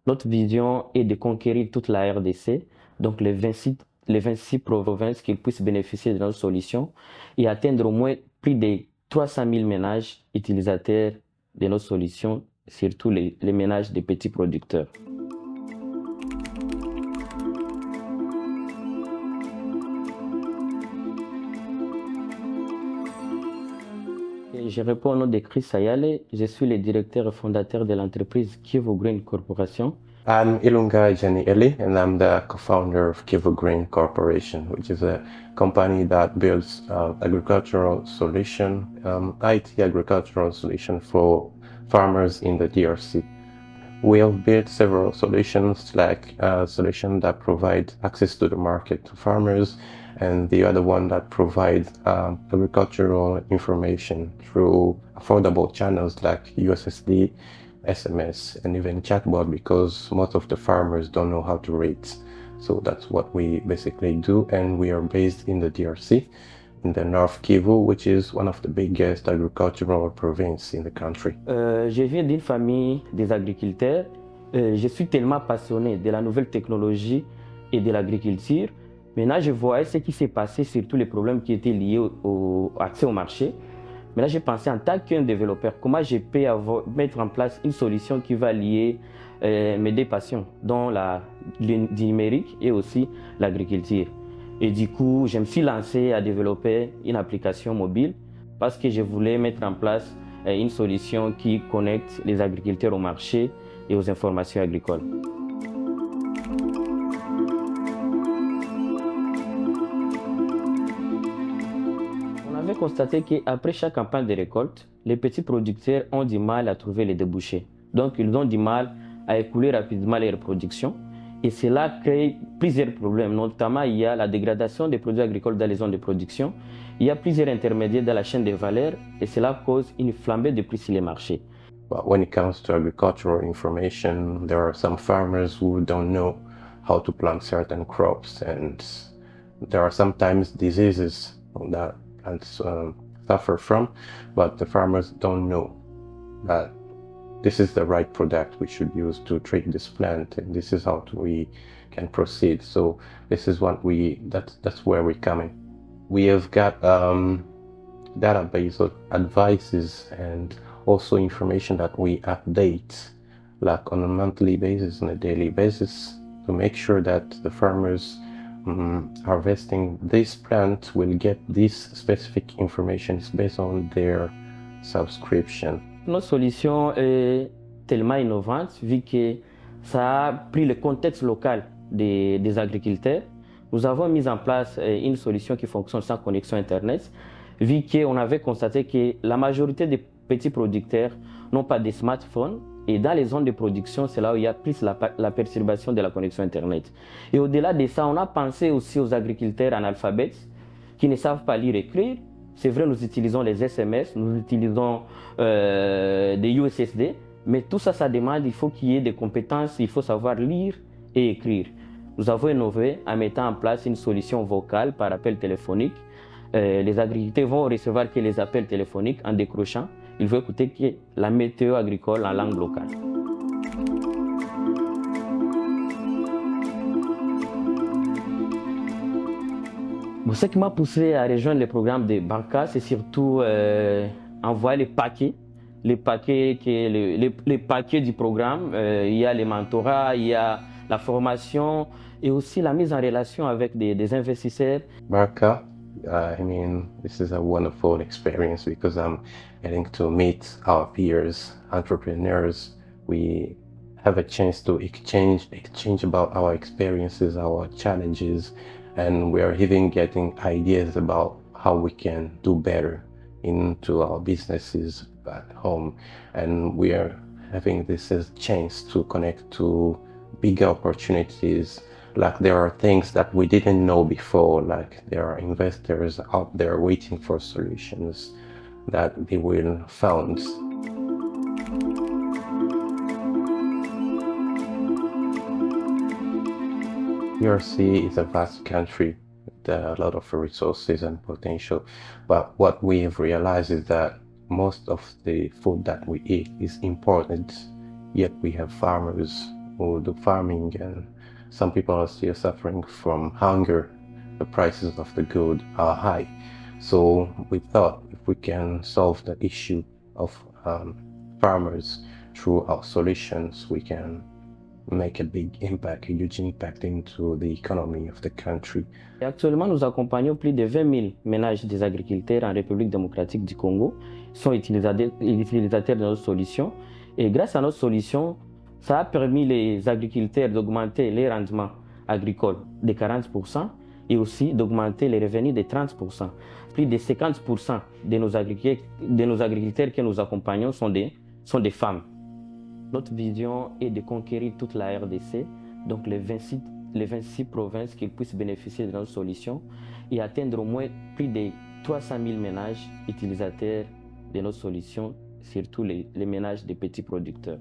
Notre vision est de conquérir toute la RDC, donc les 26 provinces qui puissent bénéficier de notre solution et atteindre au moins plus de 300 000 ménages utilisateurs de nos solutions, surtout les ménages des petits producteurs. Et je réponds au nom de Chris Ayale, je suis le directeur et fondateur de l'entreprise Kivu Green Corporation. I'm Ilunga Jani-Eli, and I'm the co-founder of Kivu Green Corporation, which is a company that builds agricultural solution, IT agricultural solution for farmers in the DRC. We have built several solutions, like a solution that provides access to the market to farmers, and the other one that provides agricultural information through affordable channels like USSD, SMS, and even chatbot, because most of the farmers don't know how to rate. So that's what we basically do, and we are based in the DRC, in the North Kivu, which is one of the biggest agricultural provinces in the country. Je viens d'une famille des agriculteurs. Je suis tellement passionné de la nouvelle technologie et de l'agriculture. Maintenant, je voyais ce qui s'est passé, surtout les problèmes qui étaient liés au accès au marché. Maintenant, j'ai pensé en tant qu'un développeur, comment je peux mettre en place une solution qui va lier mes deux passions, dont le numérique et aussi l'agriculture. Et du coup, je me suis lancé à développer une application mobile parce que je voulais mettre en place une solution qui connecte les agriculteurs au marché et aux informations agricoles. On avait constaté qu'après chaque campagne de récolte, les petits producteurs ont du mal à trouver les débouchés. Donc, ils ont du mal à écouler rapidement leur production. Et cela crée plusieurs problèmes. Notamment, il y a la dégradation des produits agricoles dans les zones de production. Il y a plusieurs intermédiaires dans la chaîne de valeur et cela cause une flambée de prix sur les marchés. But when it comes to agricultural information, there are some farmers who don't know how to plant certain crops, and there are sometimes diseases that plants suffer from, but the farmers don't know that this is the right product we should use to treat this plant, and this is how we can proceed. So this is what that's where we're coming. We have got database of advices and also information that we update like on a monthly basis, on a daily basis, to make sure that the farmers harvesting this plant will get this specific information based on their subscription. Notre solution est tellement innovante vu que ça a pris le contexte local des agriculteurs. Nous avons mis en place une solution qui fonctionne sans connexion Internet, vu qu'on avait constaté que la majorité des petits producteurs n'ont pas de smartphone. Et dans les zones de production, c'est là où il y a plus la perturbation de la connexion Internet. Et au-delà de ça, on a pensé aussi aux agriculteurs analphabètes qui ne savent pas lire et écrire. C'est vrai, nous utilisons les SMS, nous utilisons des USSD, mais tout ça, ça demande, il faut qu'il y ait des compétences, il faut savoir lire et écrire. Nous avons innové en mettant en place une solution vocale par appel téléphonique. Les agriculteurs vont recevoir que les appels téléphoniques en décrochant. Ils vont écouter que la météo agricole en langue locale. Bon, ce qui m'a poussé à rejoindre le programme de Banca, c'est surtout envoyer les paquets du programme. Il y a les mentorats, il y a la formation et aussi la mise en relation avec des investisseurs. Barca, I mean, this is a wonderful experience because I'm getting to meet our peers, entrepreneurs. We have a chance to exchange about our experiences, our challenges, and we are even getting ideas about how we can do better into our businesses at home. And we are having this as a chance to connect to bigger opportunities. Like there are things that we didn't know before, like there are investors out there waiting for solutions that they will found. DRC is a vast country with a lot of resources and potential, but what we have realized is that most of the food that we eat is imported, yet we have farmers who do farming, and some people are still suffering from hunger. The prices of the good are high. So we thought if we can solve the issue of farmers through our solutions, we can make a big impact, a huge impact into the economy of the country. Et actuellement, nous accompagnons plus de 20 000 ménages des agriculteurs en République démocratique du Congo. Ils sont utilisateurs de nos solutions. Et grâce à nos solutions, ça a permis les agriculteurs d'augmenter les rendements agricoles de 40% et aussi d'augmenter les revenus de 30%. Plus de 50% de nos agriculteurs que nous accompagnons sont des femmes. Notre vision est de conquérir toute la RDC, donc les 26 provinces qui puissent bénéficier de nos solutions et atteindre au moins plus de 300 000 ménages utilisateurs de nos solutions, surtout les ménages des petits producteurs.